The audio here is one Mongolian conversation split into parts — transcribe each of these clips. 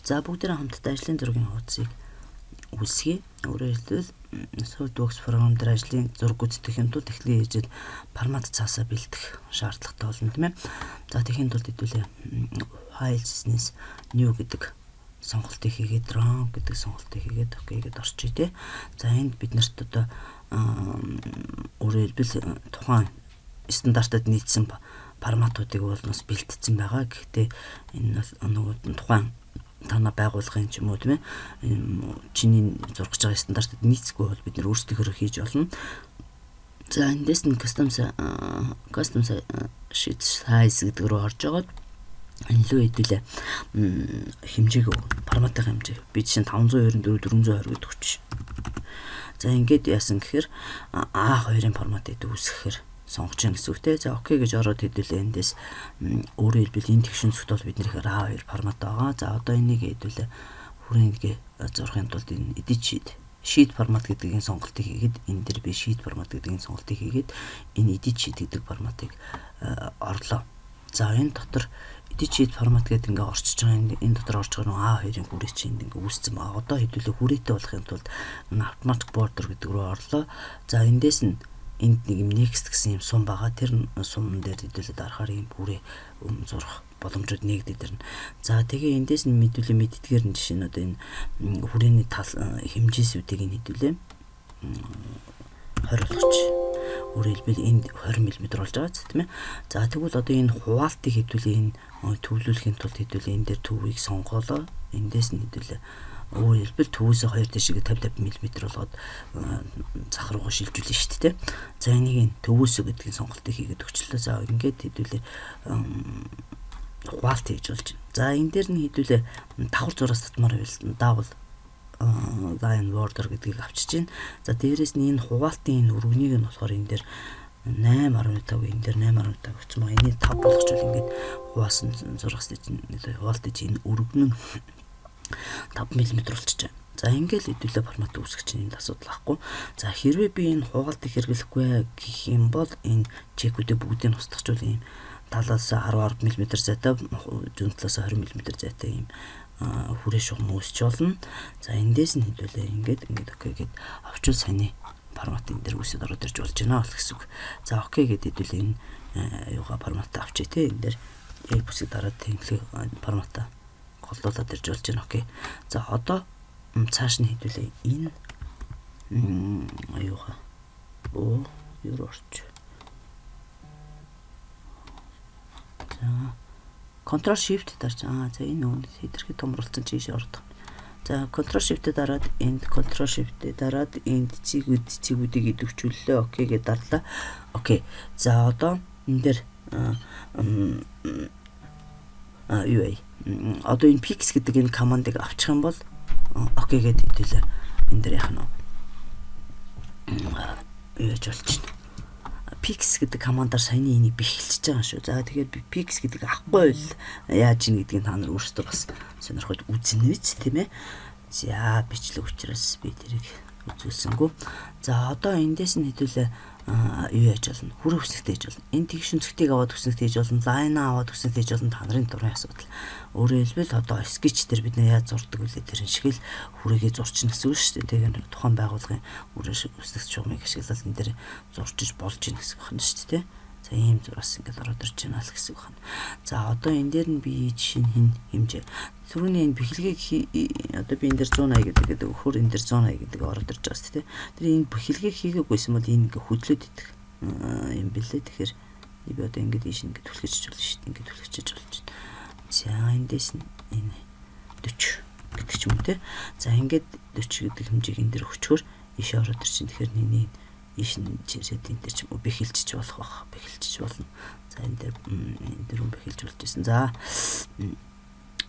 За бүгдээрээ хамтдаа ажлын зургийн хуудсыг үүсгэе. Өөрөөр хэлбэл SolidWorks програм дээр ажлын зураг гүйцэтгэхийн тулд эхлээ ээжэд формат цаасаа бэлдэх шаардлагатай болно тийм ээ. За тэхийн тулд хэдүүлээ file system new гэдэг сонголтыг хийгээд run гэдэг сонголтыг хийгээд окей гэдээ орчие тий. За энд бид нарт одоо өөрөөр хэлбэл тухайн стандартад нийцсэн форматуудыг болноос бэлтгэсэн байгаа. Гэхдээ энэ нөгөө тухайн танаа байгууллагын ч юм уу тийм ээ чиний зургаж байгаа стандартад нийцэхгүй бол бид нэр өөрсдийнхөө хийж болно. За эндээс нь custom sheet size гэдэг рүү орж байгаа. Илүү хэдүүлээ хэмжээг форматын хэмжээ би чинь 524 420 гэдэг хүч. За ингээд яасан гэхээр A2-ын форматыг үүсгэхээр сонгож гин гэсэн үгтэй. За окей гэж ороод хэдүүлээ эндээс өөрөөр хэлбэл энэ тэгшин зүгт бол бидний A2 формат байгаа. За одоо энийг хэдүүлээ хүрээндгээ зурхын тулд энэ edit sheet формат гэдгийг сонголтыг хийгээд энэ дэр би sheet формат гэдгийг сонголтыг хийгээд энэ edit sheet гэдэг форматыг орлоо. За энэ дотор edit sheet формат гэдэг ингээ орчиж байгаа энэ дотор орж байгаа A2-ын хүрээ чинь ингээ үүссэн байгаа. Одоо хэдүүлээ хүрээтэй болохын тулд automatic border гэдэг рүү орлоо. За эндээс нь энд нэг юм next гэсэн юм сум байгаа. Тэр сумн дээр хэдүүлээ дарахаар юм хүрээ зурх боломжууд нэгдэдэрнэ. За тэгээ эндээс нь мэдүүлээ мэддгээр нь жишээ нь одоо энэ хүрээний тал хэмжээсүүдийг нь хэдүүлээ 20 болгоч. Өөрөөр хэлбэл энд 20 мм болж байгаа тийм ээ. За тэгвэл одоо энэ хуваалтыг хэдүүлээ энэ төвлөрүүлэхийн тулд хэдүүлээ энэ дээр төвийг сонголоо. Эндээс нь хэдүүлээ өөрөөр хэлбэл төвөөсөө 2 дэшигээ 50 мм болгоод зах руугаа шилжүүлнэ шүү дээ. За энийг төвөөсөө гэдгийг сонголтыг хийгээд өчлөө. За ингээд хэдүүлээ хуваалт хийж болж байна. За энэ дээр нь хэдүүлээ давхар зураас татмаар байлсан. Double line border гэдгийг авчиж байна. За дээрээс нь энэ хуваалтын энэ өргөнийг нь болохоор энэ дээр 8.5 энэ дээр 8.5 өгсөн ба энийг 5 болгочвол ингээд хуваасан зургаас чинь хуваалт чинь энэ өргөн нь 5 мм болчихж байна. За ингээл хэдүүлээ формат үүсгэж чинь энэ асуудал байхгүй. За хэрвээ би энэ хуваалтыг хэрэглэхгүй гэх юм бол энэ чекүүдээ бүгдийг нь устгахчвал ийм талаас 10 мм зайтай зүүн талаас 20 мм зайтай ийм хүрээ шугам үүсч болно. За эндээс нь хэдүүлээ ингээд окей гэд авчвал саяны формат энэ дээр үсэд ороод ирж болж байна бол гэсэн үг. За окей гэд хэдүүлээ энэ юугаа форматаа авчээ те энэ дээр яг бүсэд дараад тэмхлэг форматаа голдуулаад ирж болж байна. Окей. За одоо цааш нь хэдүүлээ энэ аюугаа юу орч. За Ctrl Shift дарж за энэ үн хэтэрхий томруулсан чийш ордог. За Ctrl Shift дараад энд Ctrl Shift дараад энд цэгүүдийг идэвхжүүллээ. Окей гэж дарлаа. Окей. За одоо энэ дээр одоо энэ pix гэдэг энэ командыг авчих юм бол окей гэж хэдүүлээ энэ дээр яах нь яаж болчихно. Pix гэдэг командаар саяны энийг бэхэлж байгаа шүү. За тэгээд pix гэдэг авахгүй бол яаж ийн гэдгийг та нар өөрсдөө бас сонирхож үзнэ биз тийм ээ. За бичлэг учраас би тэрийг үзүүлсэнгүй. За одоо эндээс нь хэдүүлээ юу яаж болно? Хүрээ хүснэгтэй хийж болно. Энэ тэгшин зөгтийг аваад хүснэгтэй хийж болно. Лайн аваад хүснэгтэй хийж болно. Та нарын дурын асуудал. Өөрөөр хэлбэл одоо скетч дээр бид нэ яаж зурдаг вэ? Тэр шиг л хүрээгээ зурчихна гэсэн үг шүү дээ. Тэгээд тухайн байгууллагын хүрээ хүснэгч шугамыг ашиглаад энэ дээр зурчиж болж ийн гэсэн үг байна шүү дээ. За ийм зураас ингээд ороод ирж байна л гэсэн үг байна. За одоо энэ дээр нь би жишээ нь хин хэмжээ. Түрүүний энэ бэхлэгийг одоо би энэ дээр 180 гэдэг өгөхөр энэ дээр 180 гэдэг ороод ирж байгаа шүү дээ. Тэр энэ бэхлэгийг хийгээгүйсэн бол энэ ингээд хөдлөөд идэх юм бэлээ. Тэгэхээр би одоо ингээд ийш ингээд түлхэж болно шүү дээ. Ингээд түлхэж болж байна. За эндээс нь энэ 40 гэдэг ч юм уу те. За ингээд 40 гэдэг хэмжээг энэ дээр өчгөр ийшээ ороод ирчин. Тэгэхээр нэний ийш нь чирээд энэ дээр ч юм уу бэхэлчж болох бах. Бэхэлчж болно. За энэ дээр бэхэлж болж ирсэн. За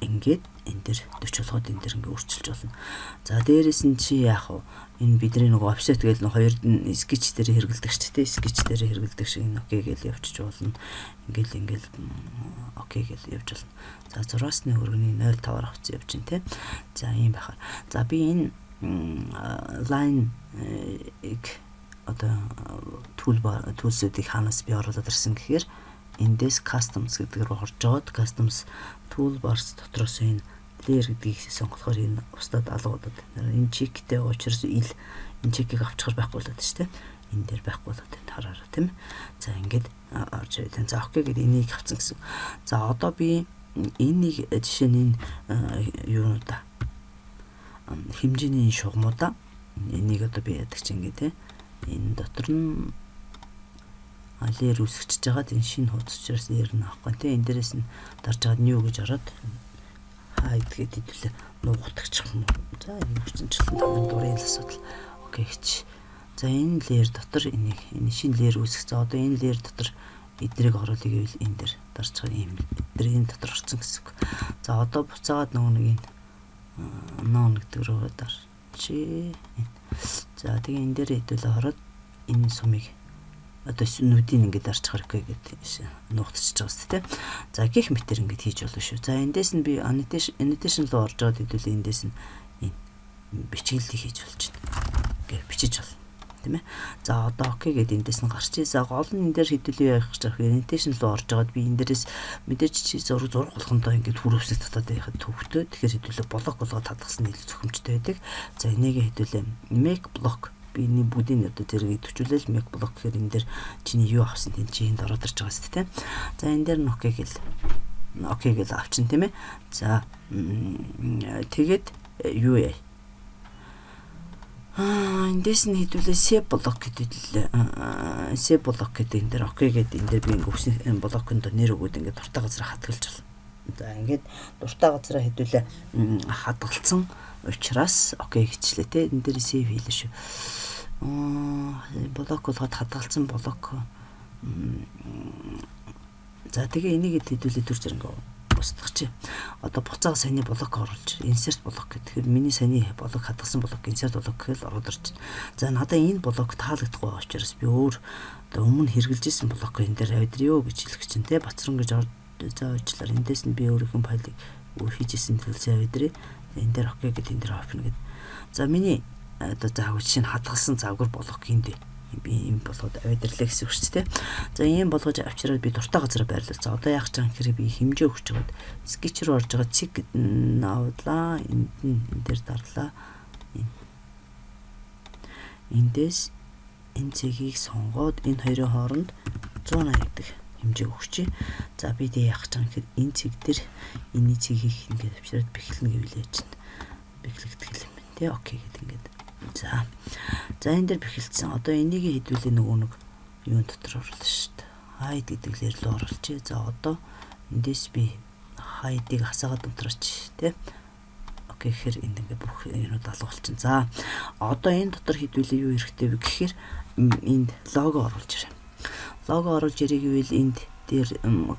ингээд энэ дээр 40 болгоод энэ дээр ингээ өөрчилж болно. За дээрээс нь чи яах вэ? Энэ бидний нөгөө offset гэдэг нь хоёр sketch дээр хэрэгэлдэг ч тийм sketch дээр хэрэгэлдэг шиг энэ окей гэж явчих болно. Ингээл окей гэж явж болно. За зураасны өргөний 0.5-аар авч явж байна тийм. За ийм байхаар. За би энэ line одоо toolsүүдийг хаанаас би оруулаад ирсэн гэхээр эндээс customs гэдэг рүү орж жоод customs toolbars дотроос энэ layer гэдгийг сонгохоор энэ устдад алгуудад энэ чектэй учраас энэ чекийг авчихар байхгүй болоод шүү дээ. Энэ дээр байхгүй болоод энэ хараараа тийм. За ингээд орж ирээд. За окей гэдэг энийг авсан гэсэн. За одоо би энийг жишээ нь юунуудаа хэмжээний шугамудаа энийг одоо би яадаг чинь ингээд энэ дотор нь layer үсгэж жагаад энэ шинэ хуудас учраас layer нь авахгүй тийм. Энэ дээрээс нь дарж жагаад new гэж ороод hide гэдэг хэдүүлээ нуугдчих юм уу. За энэ хүчинчлэн тавын дурын асуудал. Окей хич. За энэ layer дотор энэ шинэ layer үүсгэж. За одоо энэ layer дотор эдрийг оруулъя гэвэл энэ дээр дарж байгаа юм. Эдрийг энэ дотор орсон гэсэн үг. За одоо буцаагаад нэг нон гэдэг рүү дарчи. За тэгээ энэ дээр хэдүүлээ ороод энэ сумыг одоо нүдийг ингээд дарж харахгүй гэдэг нуугдчихж байгаа шүү дээ. За гэх мэтэр ингээд хийж болно шүү. За эндээс нь би annotation руу орж аваад хэдүүлээ эндээс нь энэ бичгэлийг хийж болж байна. Гэ бичиж болно. Тийм ээ. За одоо окей гэдэг эндээс нь гарчээ. За гол нь энэ дээр хэдүүлээ явах гэж байгаа. Annotation руу орж аваад би энэ дээрээс мэдээж чи зураг болгондоо ингээд хүрээвсэх татаад байхад төвхтөө. Тэгэхээр хэдүүлээ блок болгоод хадгалсан илүү зөвхөмжтэй байдаг. За энийг хэдүүлээ make block би энэ бүдийн одоо зэрэг төвчүүлэл make block гэхээр энэ дээр чиний юу авсан тийм чи энд ороод ирж байгаа шүү дээ. За энэ дээр нь окей гэл авчин тийм ээ. За тэгээд юу яа эндээс нь хэдүүлээ C block гэдэг энэ дээр окей гэдэг энэ дээр би өнгөсөн энэ блоконд нэр өгөөд ингээд дуртай газараа хадгалж байна. За ингээд дуртай газараа хэдүүлээ хадгалсан учраас окей гэчлээ те энэ дээр save хийлээ шүү. Блок болгоод хадгалсан блок. За тэгээ энийг хэдүүлээ төр зэрэг устгах. Одоо буцаага саяны блок оруулж insert блок гэхээр миний саяны блок хадгалсан блок insert блок гэхэл ороод ирж байна. За надаа энэ блок таалагдахгүй учраас би өөр одоо өмнө хэрглэж исэн блок энэ дээр авдрё гэж хэлэх чинь те бацран гэж заавчлаар эндээс нь би өөрийнхөө файлыг хийж исэн төлөв авдрээ. Энэ дээр окей гэдэг энэ дээр open гэдэг. За миний одоо заавал чинь хадгалсан загвар блок энд би юм болгоод авирлаа гэсэн үг шүү дээ. За ийм болгож авчираад би дуртай газараа байрлал. За одоо яах гэж байгаа гэхээр би хэмжээ өгч жагаад sketch руу орж байгаа цэг авлаа. Энд дээр дарлаа. Эндээс энэ цэгийг сонгоод энэ хоёрын хооронд 180 гэдэг хэмжээ өгч. За би дээ яах гэж байгаа гэхээр энэ цэг дээр энэ цэгийг ингээд авчираад бэхлэнэ гэвэл яаж чинь. Бэхлэгдэх юм байна. Тэ окей гэдэг ингээд. За энэ дээр бэхэлсэн. Одоо энийг хэдүүлээ нөгөө нэг юун дотор оруулаа шүү дээ. Hide гэдэг лэр рүү оруулчих. За одоо эндээс би hide-ыг хасаагаад унтраач тий. Окей гэхээр энд ингээ бүх юмуд алга болчихно. За одоо энэ дотор хэдүүлээ юу хэрэгтэй вэ гэхээр энд лого оруулж ирээ. Лого оруулж ирээ гэвэл энд дээр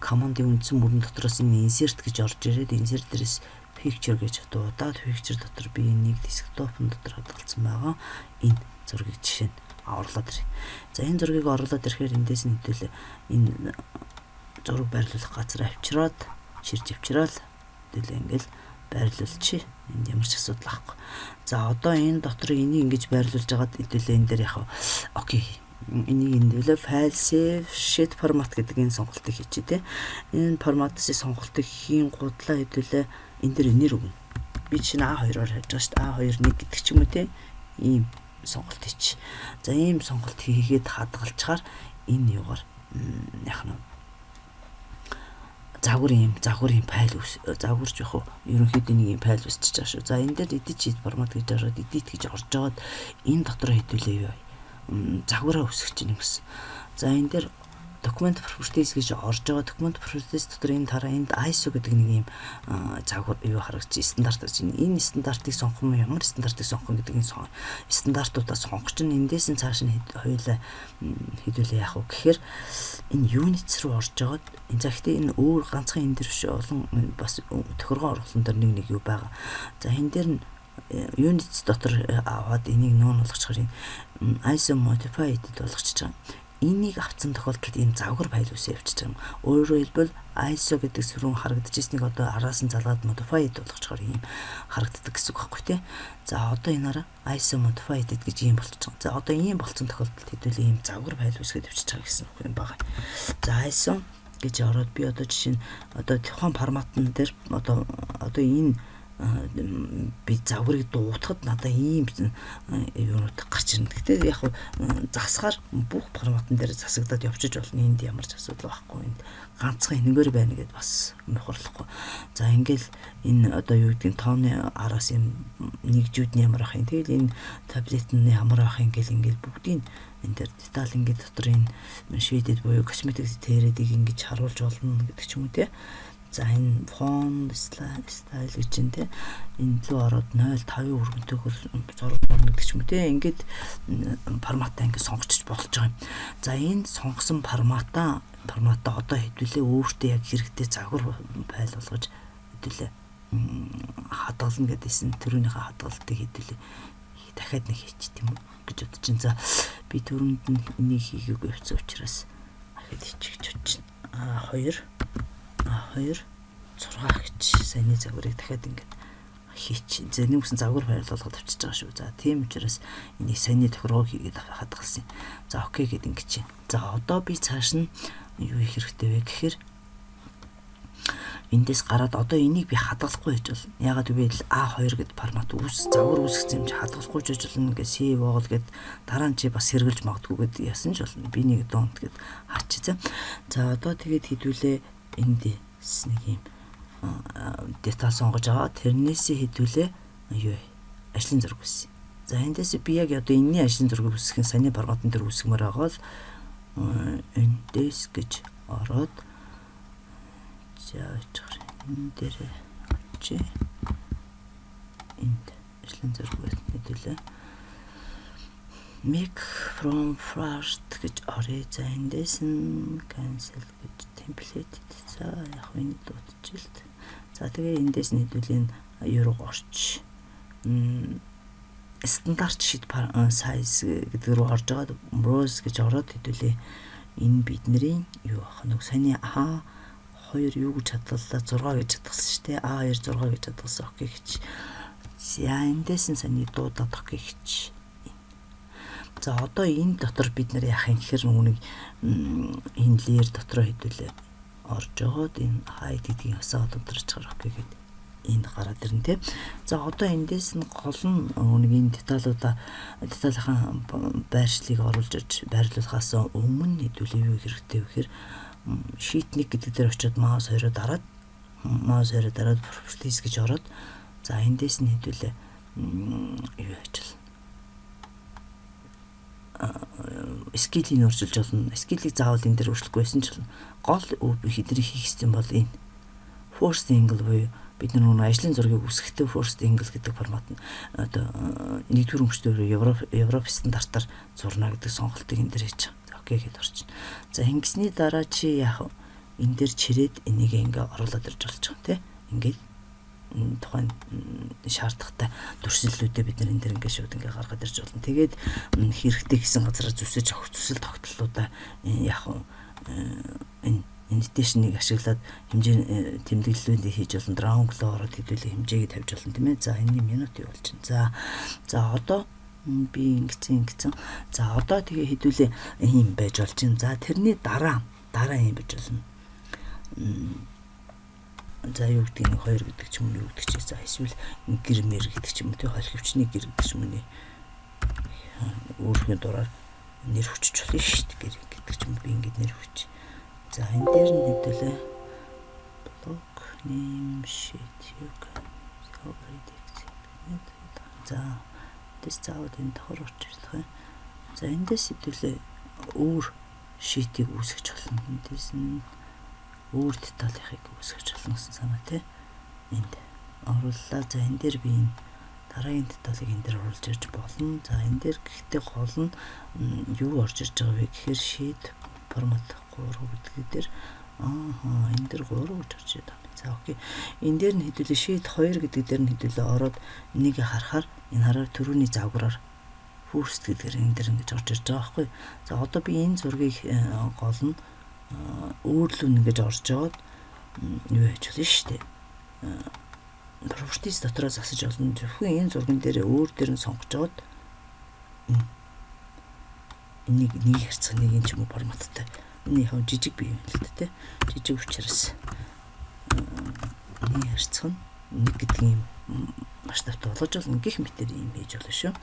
командын үндсэн бүрэн дотроос энэ insert гэж орж ирээд insert дээрээс picture гэж дуудаад picture дотор би энийг desktop-ын дотор хадгалсан байгаа. Энэ зургийг жишээ нь оруулаад ирээ. За энэ зургийг оруулаад ирэхээр эндээс нь хэдүүлээ энэ зураг байрлуулах газар авчираад ширж авчираад хэдүүлээ ингээл байрлуулчих. Энд ямар ч асуудал байхгүй. За одоо энэ дотор энийг ингэж байрлуулж байгаад хэдүүлээ энэ дээр яхав. Окей. Энийг хэдүүлээ file save sheet format гэдэг энэ сонголтыг хийчихээ. Энэ форматыг сонголтыг хийн гудлаа хэдүүлээ энэ дээр нэр өгнө. Би чинь A2-оор харж байгаа шүү дээ. A2 1 гэдэг ч юм уу те. Ийм сонголт хийч. За ийм сонголт хийгээд хадгалчаар энэ югаар яг нь загварын файл загварч явах уу. Ерөнхийдөө нэг юм файл үсчихэж байгаа шүү. За энэ дээр edit sheet format гэж ороод edit гэж орж жагаад энэ дотор хэдүүлээ юу. Загвараа үсгэж ийн гэсэн. За энэ дээр document properties гэж орж байгаа. Document properties дотор энэ тараа энд ISO гэдэг нэг юм загвар юу харагдчих стандарт гэж. Энэ стандартыг сонгох юм ямар стандартыг сонгох гэдэг энэ стандартуудаа сонгох чинь эндээс нь цааш нь хоёулаа хэдүүлээ яах вэ гэхээр энэ units руу орж жагаад энэ цагт энэ өөр ганцхан энэ дэр биш олон бас тохиргоо оруулсан дэр нэг юу байгаа. За энэ дээр нь units дотор аваад энийг нүүн болгочихоор энэ ISO modified болгочихж байгаа. Энийг авсан тохиолдолд энэ загвар файл үсээ явчихж байгаа. Өөрөөр хэлбэл ISO гэдэг сүрэн харагдаж ирснийг одоо араас нь залгаад modified болгочихоор ийм харагддаг гэсэн үг байхгүй тий. За одоо энаараа ISO modified гэж ийм болчихж байгаа. За одоо ийм болсон тохиолдолд хэдүүлээ ийм загвар файл үсгээд явчихж байгаа гэсэн үг юм байна. За ISO гэж ороод би одоо жишээ нь одоо тухайн форматн дээр одоо энэ би загварыг дуутахад надаа ийм юунууд гарч ирнэ. Гэхдээ яг засахаар бүх форматн дээр засагдаад явчих болно. Энд ямар ч асуудал байхгүй. Энд ганцхан энэгээр байна гэдээ бас мохорлохгүй. За ингээл энэ одоо юу гэдэг нь тооны араас юм нэгжүүд нь ямар ах юм. Тэгэл энэ таблет нь ямар ах юм ингээл бүгдийн энэ дээр деталь ингээд дотор энэ шийдэд буюу косметик тэрэтийг ингэж харуулж болно гэдэг ч юм уу те. За энэ фон стайл гэж юм те. Энэ лөө ороод 0.5 өргөнтэйгээр зураг болно гэдэг ч юм уу те. Ингээд форматаа ингээд сонгочих болж байгаа юм. За энэ сонгосон форматаа одоо хэдүүлээ өөртөө яг хэрэгтэй загвар файл болгож хэдүүлээ хадгална гэдээсэн төрөөнийхөө хадгалтыг хэдүүлээ дахиад нэг хийчих тийм үү гэж бодож чинь. За би түрүүнд нь энийг хийгээгүй явцсан учраас дахиад хийчих гэж бодож чинь. 6 гэж саяны загварыг дахиад ингээд хийчих. Зэний үсэн загвар файл болгоод авчиж байгаа шүү. За тийм учраас энийг саяны тохиргоо хийгээд хадгалсан. За окей гэд ингэж чинь. За одоо би цааш нь юу хийх хэрэгтэй вэ гэхээр эндээс гараад одоо энийг би хадгалахгүй байж болно. Ягаад гэвэл A2 гэдэг формат загвар үүсгэсэн юм чи хадгалахгүй ч байж болно. Ингээ save all гэд дараа нь чи бас хэрглэж магадгүй гэд яасан ч болно. Би нэг донт гэд хаачих. За одоо тэгээд хэдүүлээ эндээс нэг юм деталь сонгож аваа. Тэрнээсээ хэдүүлээ юу ажлын зураг үүсгэн. За эндээс би яг одоо энэний ажлын зургийг үүсгэх саяны форматн дээр үүсгэмээр байгаа бол эндээс гэж ороод энэ дээр чи энд ажлын зургийг хэдүүлээ make from first гэж орё. За эндээс нь cancel гэж template. За яг энэ дутчихлаа. За тэгээ эндээс нь хэдүүлээ евро орч стандарт шит size гэдэг рүү орж байгаа browse гэж ороод хэдүүлээ энэ бидний юу ах нэг саяны A2 юу гэж хадгаллаа 6 гэж хадгалсан шүү дээ. A2 6 гэж хадгалсан окей гэж. За эндээс нь саяны дуудаад окей гэж. За одоо энэ дотор бид нар яах юм гэхээр нүг энэ layer дотроо хэдүүлээ орж жоод энэ hide гэдгийг асаа доторч гарах гэгээд энэ гараад ирнэ те. За одоо эндээс нь гол нь нэг энэ деталийнхаа байршлыг оруулж ирж байрлуулахаас өмнө хэдүүлээ юу хэрэгтэй вэ гэхээр sheet 1 гэдэг дээр очиод mouse хоёроо дараад properties гэж ороод за эндээс нь хэдүүлээ юу ажил скиллийг өөрчилж болно. Скиллийг заавал энэ дээр өөрчлөхгүй байсан ч гол хэдний хийх юм бол энэ forced angle буюу бид нар нөгөө ажлын зургийг үсгэхдээ forced angle гэдэг формат нь одоо нэгдүгээр өмчтөөр Европ стандартаар зурна гэдэг сонголтыг энэ дээр хийж байгаа. Окей гэд орчихно. За ингэсний дараа чи яах энэ дээр чирээд энийг ингээ оруулаад ирж болж байгаа юм те. Ингээд тухайн шаардлагатай дүрслэлүүдээ бид нар энэ дэр ингээ шууд ингээ гаргаад ирж болно. Тэгээд хэрэгтэй гэсэн газараа зүсэж авах зүсэл тогтолтуудаа яах энэ annotation-ыг ашиглаад хэмжээ тэмдэглэлүүдийг хийж болно. Round glow ороод хэдүүлээ хэмжээгээ тавьж болно тийм ээ. За энэний минут юу болж байна. За одоо би ингэсэн. За одоо тэгээ хэдүүлээ ийм байж болж байна. За тэрний дараа ийм байж болно. За юу гэдэг нь 2 гэдэг ч юм уу юу гэдэг чи. За эсвэл гэрмэр гэдэг ч юм уу тий хол хөвчний гэр гэдэг ч юм уу өөрхөн дураар нэр хүчж болно шүү дээ гэр гэдэг ч юм би ингэж нэр хүч. За энэ дээр нь хэдүүлээ block name sheet you can за дэс заавал энэ тохор орчих юм. За эндээс хэдүүлээ өөр sheet-ийг үүсгэж болно. Эндээс нь өөр деталийнхыг үүсгэж болно гэсэн санаа тий. Энд орууллаа. За энэ дээр би энэ дараагийн деталыг энэ дээр оруулж ирж болно. За энэ дээр гэхдээ гол нь юу орж ирж байгаа вэ гэхээр sheet формат 3 гэдэг дээр энэ дээр 3 гэж орж ирж байна. За окей. Энэ дээр нь хэдүүлээ sheet 2 гэдэг дээр нь хэдүүлээ ороод энийг харахаар энэ хараа төрөний загвараар first гэдгээр энэ дээр ингэж орж ирж байгаа байхгүй. За одоо би энэ зургийг гол нь өөрлөө ингэж орж жоод юу хийж болно шүү дээ. Properties дотроо засаж болно. Зөвхөн энэ зурган дээр өөр дээр нь сонгож жоод энийг нэг харьцах нэг юм ч юм уу форматтай. Энэ яг жижиг бие юм л дээ тий. Жижиг учраас нэг харьцах нь нэг гэдэг юм маш тавтай болгож болно гэх мэтэр юм хийж болно шүү.